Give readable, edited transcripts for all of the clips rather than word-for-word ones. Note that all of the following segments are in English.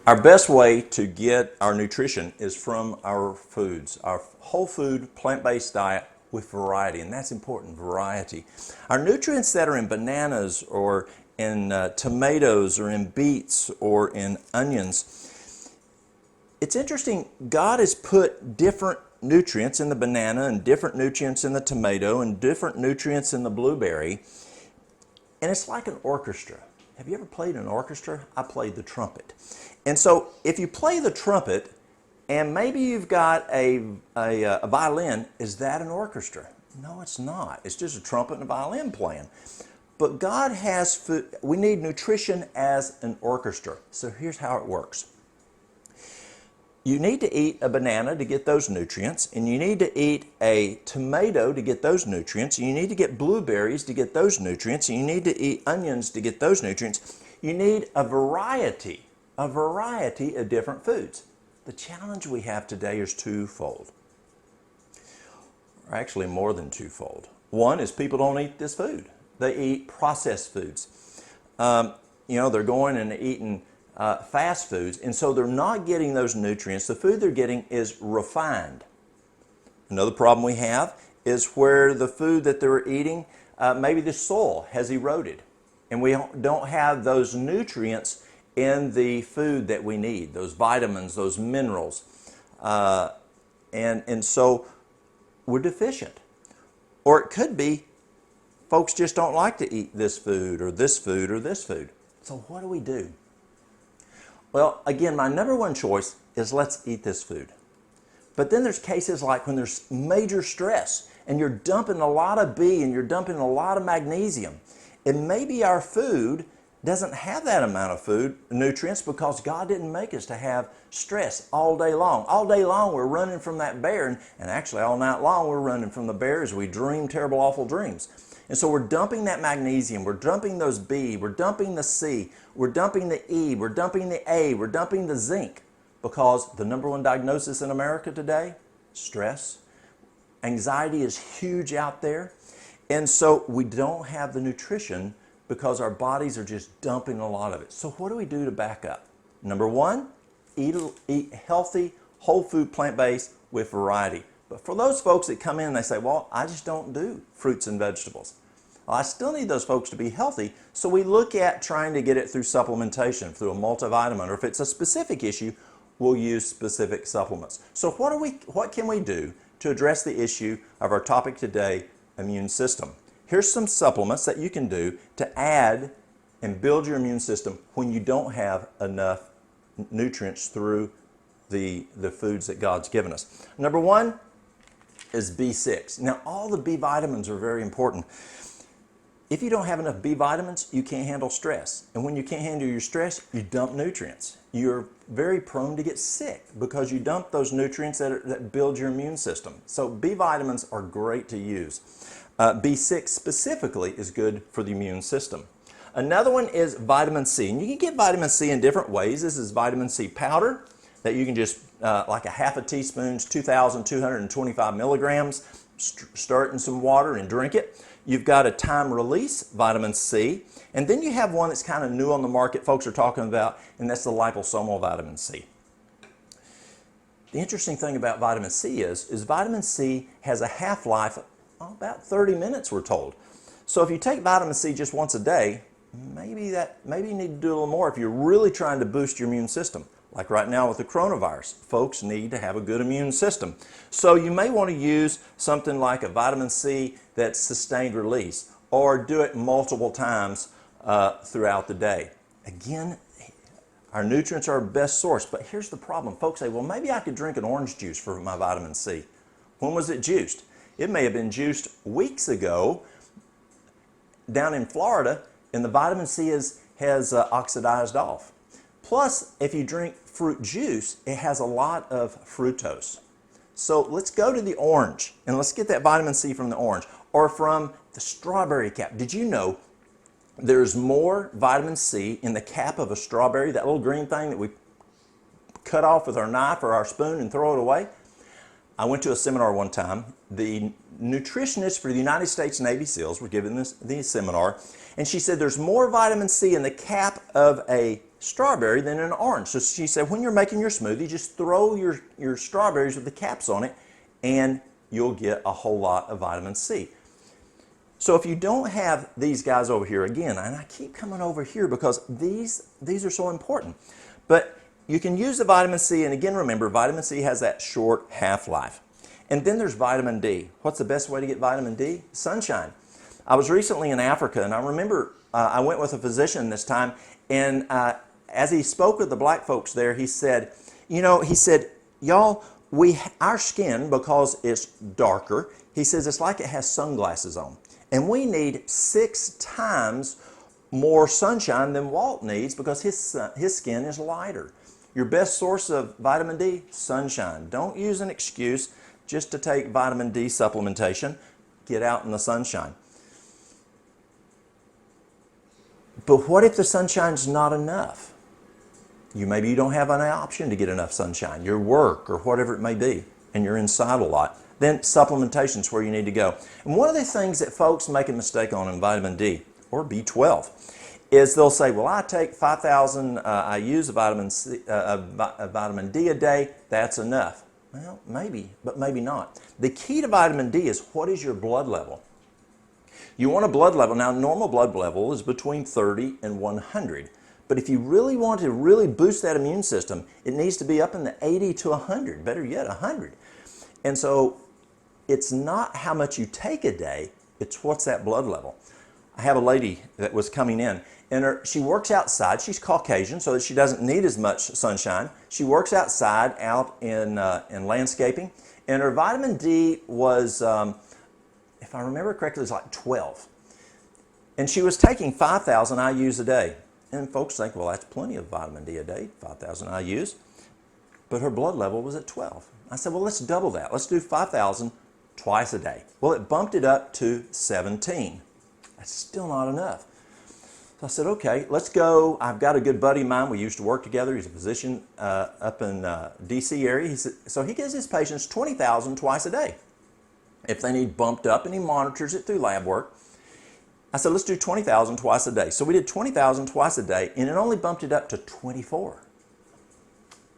Our best way to get our nutrition is from our foods, our whole food, plant-based diet with variety, and that's important, variety. Our nutrients that are in bananas or in tomatoes or in beets or in onions, it's interesting, God has put different nutrients in the banana and different nutrients in the tomato and different nutrients in the blueberry, and it's like an orchestra. Have you ever played an orchestra? I played the trumpet. And so if you play the trumpet and maybe you've got a violin, is that an orchestra? No, it's not. It's just a trumpet and a violin playing. But God has food. We need nutrition as an orchestra. So here's how it works. You need to eat a banana to get those nutrients, and you need to eat a tomato to get those nutrients, and you need to get blueberries to get those nutrients, and you need to eat onions to get those nutrients. You need a variety of different foods. The challenge we have today is twofold, or actually more than twofold. One is people don't eat this food. They eat processed foods. They're going and eating fast foods, and so they're not getting those nutrients. The food they're getting is refined. Another problem we have is where the food that they're eating, maybe the soil has eroded, and we don't have those nutrients in the food that we need, those vitamins, those minerals, and so we're deficient. Or it could be folks just don't like to eat this food or this food or this food. So what do we do? Well, again, my number one choice is let's eat this food. But then there's cases like when there's major stress and you're dumping a lot of B and you're dumping a lot of magnesium. And maybe our food doesn't have that amount of food nutrients because God didn't make us to have stress all day long. All day long we're running from that bear, and actually all night long we're running from the bear as we dream terrible, awful dreams. And so we're dumping that magnesium, we're dumping those B, we're dumping the C, we're dumping the E, we're dumping the A, we're dumping the zinc, because the number one diagnosis in America today, stress. Anxiety is huge out there. And so we don't have the nutrition because our bodies are just dumping a lot of it. So what do we do to back up? Number one, eat healthy, whole food, plant-based with variety. But for those folks that come in and they say, well, I just don't do fruits and vegetables. Well, I still need those folks to be healthy, so we look at trying to get it through supplementation, through a multivitamin, or if it's a specific issue, we'll use specific supplements. So what can we do to address the issue of our topic today, immune system? Here's some supplements that you can do to add and build your immune system when you don't have enough nutrients through the foods that God's given us. Number one is B6. Now, all the B vitamins are very important. If you don't have enough B vitamins, you can't handle stress. And when you can't handle your stress, you dump nutrients. You're very prone to get sick because you dump those nutrients that build your immune system. So B vitamins are great to use. B6 specifically is good for the immune system. Another one is vitamin C. And you can get vitamin C in different ways. This is vitamin C powder that you can just, like a half a teaspoon, 2,225 milligrams, stir it in some water and drink it. You've got a time-release vitamin C, and then you have one that's kind of new on the market folks are talking about, and that's the liposomal vitamin C. The interesting thing about vitamin C is vitamin C has a half-life of about 30 minutes, we're told. So if you take vitamin C just once a day, maybe you need to do a little more if you're really trying to boost your immune system. Like right now with the coronavirus, folks need to have a good immune system. So you may want to use something like a vitamin C that's sustained release, or do it multiple times throughout the day. Again, our nutrients are our best source, but here's the problem. Folks say, well, maybe I could drink an orange juice for my vitamin C. When was it juiced? It may have been juiced weeks ago down in Florida, and the vitamin C has oxidized off. Plus, if you drink fruit juice, it has a lot of fructose. So let's go to the orange, and let's get that vitamin C from the orange, or from the strawberry cap. Did you know there's more vitamin C in the cap of a strawberry, that little green thing that we cut off with our knife or our spoon and throw it away? I went to a seminar one time. The nutritionist for the United States Navy SEALs were giving this seminar, and she said there's more vitamin C in the cap of a strawberry than an orange. So she said, when you're making your smoothie, just throw your strawberries with the caps on it, and you'll get a whole lot of vitamin C. So if you don't have these guys over here, again, and I keep coming over here because these are so important, but you can use the vitamin C, and again, remember, vitamin C has that short half-life. And then there's vitamin D. What's the best way to get vitamin D? Sunshine. I was recently in Africa, and I remember I went with a physician this time, and as he spoke with the black folks there, he said, y'all, our skin, because it's darker, he says it's like it has sunglasses on. And we need 6 times more sunshine than Walt needs because his skin is lighter. Your best source of vitamin D, sunshine. Don't use an excuse just to take vitamin D supplementation. Get out in the sunshine. But what if the sunshine's not enough? Maybe you don't have an option to get enough sunshine, your work or whatever it may be, and you're inside a lot. Then supplementation is where you need to go. And one of the things that folks make a mistake on in vitamin D or B12 is they'll say, well, I take 5,000 IUs of vitamin D a day, that's enough. Well, maybe, but maybe not. The key to vitamin D is what is your blood level? You want a blood level. Now, normal blood level is between 30 and 100. But if you really want to really boost that immune system, it needs to be up in the 80 to 100, better yet, 100. And so it's not how much you take a day, it's what's that blood level. I have a lady that was coming in, and she works outside. She's Caucasian, so that she doesn't need as much sunshine. She works outside out in landscaping, and her vitamin D was, if I remember correctly, it was like 12. And she was taking 5,000 IUs a day. And folks think, well, that's plenty of vitamin D a day, 5,000 IUs. But her blood level was at 12. I said, well, let's double that. Let's do 5,000 twice a day. Well, it bumped it up to 17. That's still not enough. So I said, okay, let's go. I've got a good buddy of mine. We used to work together. He's a physician up in D.C. area. So he gives his patients 20,000 twice a day if they need bumped up, and he monitors it through lab work. I said, let's do 20,000 twice a day. So we did 20,000 twice a day, and it only bumped it up to 24.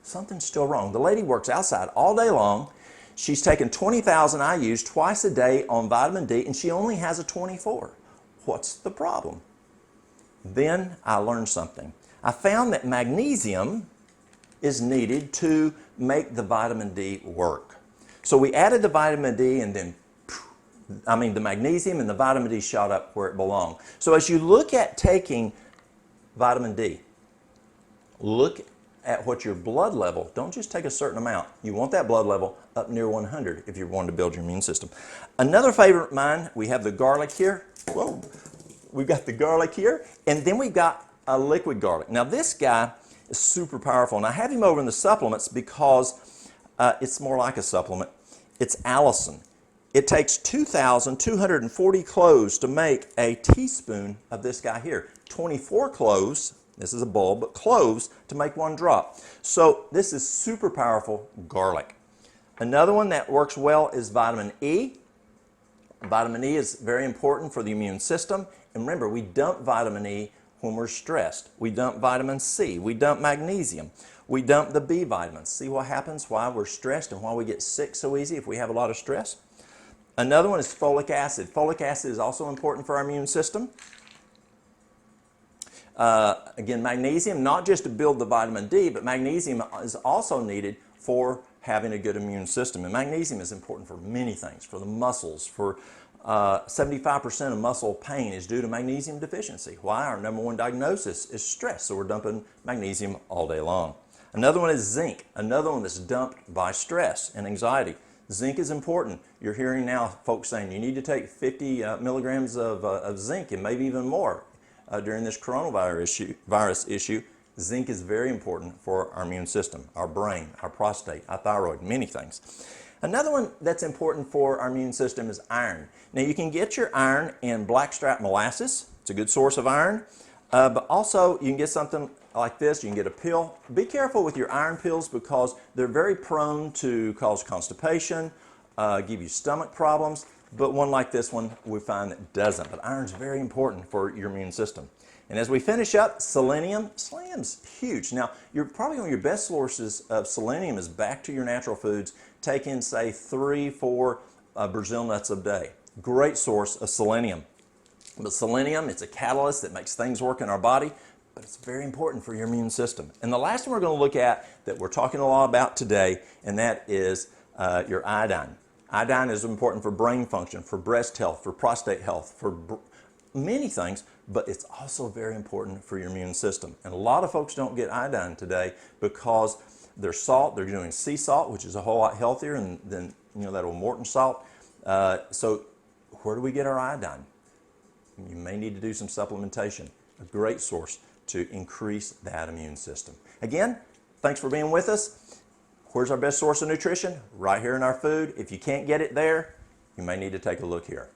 Something's still wrong. The lady works outside all day long. She's taken 20,000 IUs twice a day on vitamin D, and she only has a 24. What's the problem? Then I learned something. I found that magnesium is needed to make the vitamin D work. So we added the vitamin D, and then the magnesium and the vitamin D shot up where it belonged. So as you look at taking vitamin D, look at what your blood level, don't just take a certain amount. You want that blood level up near 100 if you're wanting to build your immune system. Another favorite of mine, we have the garlic here. Whoa. We've got the garlic here, and then we've got a liquid garlic. Now this guy is super powerful, and I have him over in the supplements because it's more like a supplement. It's allicin. It takes 2,240 cloves to make a teaspoon of this guy here. 24 cloves, this is a bulb, but cloves to make 1 drop. So this is super powerful garlic. Another one that works well is vitamin E. Vitamin E is very important for the immune system. And remember, we dump vitamin E when we're stressed. We dump vitamin C. We dump magnesium. We dump the B vitamins. See what happens why we're stressed and why we get sick so easy if we have a lot of stress? Another one is folic acid. Folic acid is also important for our immune system. Again, magnesium, not just to build the vitamin D, but magnesium is also needed for having a good immune system. And magnesium is important for many things, for the muscles, for 75% of muscle pain is due to magnesium deficiency. Why? Our #1 diagnosis is stress, so we're dumping magnesium all day long. Another one is zinc, another one that's dumped by stress and anxiety. Zinc is important. You're hearing now folks saying you need to take 50 milligrams of zinc and maybe even more during this coronavirus issue. Zinc is very important for our immune system, our brain, our prostate, our thyroid, many things. Another one that's important for our immune system is iron. Now you can get your iron in blackstrap molasses. It's a good source of iron. But also you can get something like this. You can get a pill. Be careful with your iron pills because they're very prone to cause constipation, give you stomach problems. But one like this one we find that doesn't. But iron's very important for your immune system. And as we finish up, selenium. Selenium's huge. Now, you're probably one of your best sources of selenium is back to your natural foods. Take in, say, 3-4 Brazil nuts a day. Great source of selenium. But selenium, it's a catalyst that makes things work in our body, but it's very important for your immune system. And the last one we're going to look at that we're talking a lot about today, and that is your iodine. Iodine is important for brain function, for breast health, for prostate health, for many things, but it's also very important for your immune system. And a lot of folks don't get iodine today because their salt, they're doing sea salt, which is a whole lot healthier than that old Morton salt. So where do we get our iodine? You may need to do some supplementation. A great source to increase that immune system. Again, thanks for being with us. Where's our best source of nutrition? Right here in our food. If you can't get it there, you may need to take a look here.